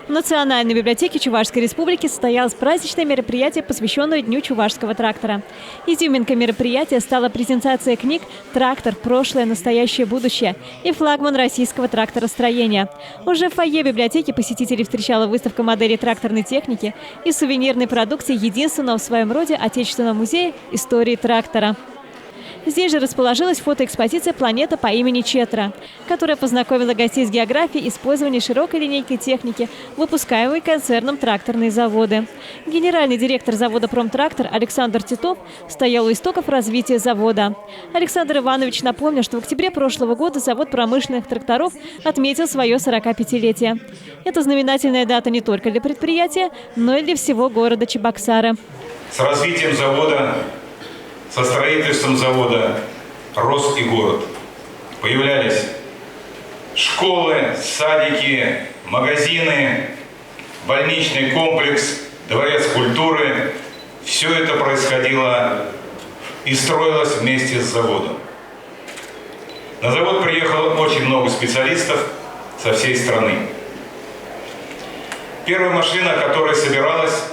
В Национальной библиотеке Чувашской Республики состоялось праздничное мероприятие, посвященное Дню чувашского трактора. Изюминкой мероприятия стала презентация книг «Трактор. Прошлое, настоящее, будущее» и «Флагман российского тракторостроения». Уже в фойе библиотеки посетителей встречала выставка моделей тракторной техники и сувенирной продукции единственного в своем роде Отечественного музея истории трактора. Здесь же расположилась фотоэкспозиция «Планета по имени Четра», которая познакомила гостей с географией использования широкой линейки техники, выпускаемой концерном «Тракторные заводы». Генеральный директор завода «Промтрактор» Александр Титов стоял у истоков развития завода. Александр Иванович напомнил, что в октябре прошлого года завод промышленных тракторов отметил свое 45-летие. Это знаменательная дата не только для предприятия, но и для всего города Чебоксары. С развитием завода, со строительством завода рос и город. Появлялись школы, садики, магазины, больничный комплекс, дворец культуры. Все это происходило и строилось вместе с заводом. На завод приехало очень много специалистов со всей страны. Первая машина, которая собиралась,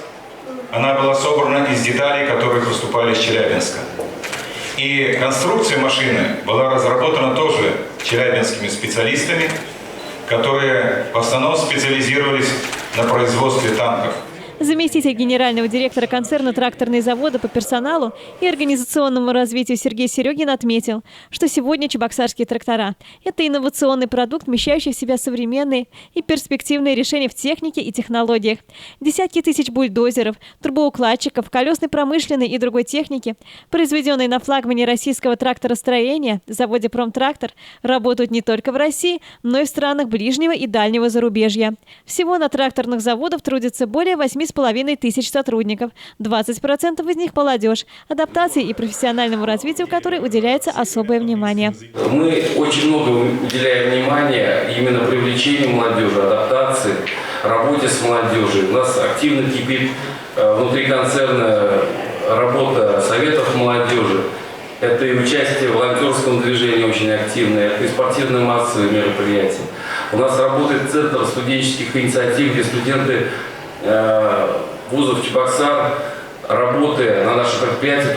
она была собрана из деталей, которые поступали из Челябинска. И конструкция машины была разработана тоже челябинскими специалистами, которые в основном специализировались на производстве танков. Заместитель генерального директора концерна «Тракторные заводы» по персоналу и организационному развитию Сергей Серегин отметил, что сегодня чебоксарские трактора – это инновационный продукт, вмещающий в себя современные и перспективные решения в технике и технологиях. Десятки тысяч бульдозеров, трубоукладчиков, колесной промышленной и другой техники, произведенной на флагмане российского тракторостроения, заводе «Промтрактор», работают не только в России, но и в странах ближнего и дальнего зарубежья. Всего на тракторных заводах трудится более 8,5 тысяч сотрудников, 20% из них – молодежь, адаптации и профессиональному развитию которой уделяется особое внимание. Мы очень много уделяем внимания именно привлечению молодежи, адаптации, работе с молодежью. У нас активно кипит внутри концерна работа советов молодежи. Это и участие в волонтерском движении очень активное, это и спортивно-массовые мероприятия. У нас работает центр студенческих инициатив, где студенты вузов Чебоксар, работая на наших предприятиях,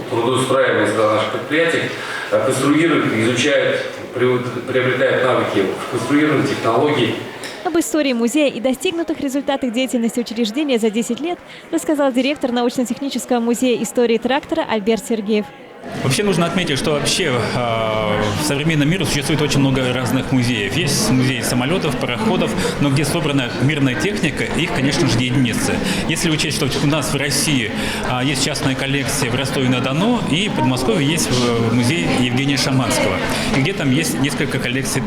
трудоустраиваясь на наших предприятиях, конструируют, изучают, приобретают навыки в конструировании технологий. Об истории музея и достигнутых результатах деятельности учреждения за 10 лет рассказал директор научно-технического музея истории трактора Альберт Сергеев. Вообще нужно отметить, что вообще в современном мире существует очень много разных музеев. Есть музеи самолетов, пароходов, но где собрана мирная техника, их, конечно же, единицы. Если учесть, что у нас в России есть частная коллекция в Ростове-на-Дону, и в Подмосковье есть музей Евгения Шаманского, где там есть несколько коллекций,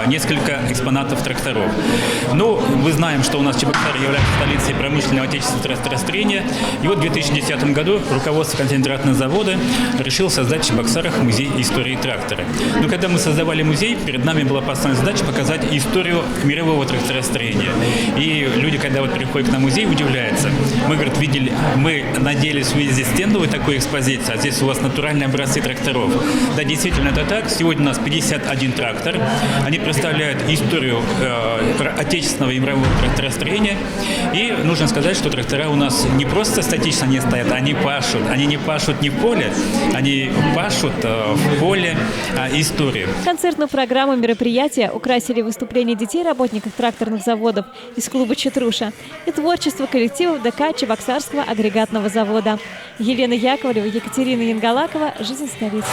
несколько экспонатов тракторов. Но мы знаем, что у нас Чебоксары является столицей промышленного отечественного тракторостроения. И вот в 2010 году руководство концентратного завода решил создать в Чебоксарах музей истории трактора. Но когда мы создавали музей, перед нами была поставлена задача показать историю мирового тракторостроения. И люди, когда вот приходят к нам в музей, удивляются. Мы, говорят, видели, мы надеялись увидеть стендовую такую экспозицию, а здесь у вас натуральные образцы тракторов. Да, действительно, это так. Сегодня у нас 51 трактор. Они представляют историю отечественного и мирового тракторостроения. И нужно сказать, что трактора у нас не просто статично не стоят, они пашут. Они не пашут не в поле, они пашут в поле истории. Концертную программу мероприятия украсили выступления детей работников тракторных заводов из клуба «Четруша» и творчество коллективов ДК Чебоксарского агрегатного завода. Елена Яковлева, Екатерина Янгалакова. Жизнь столицы.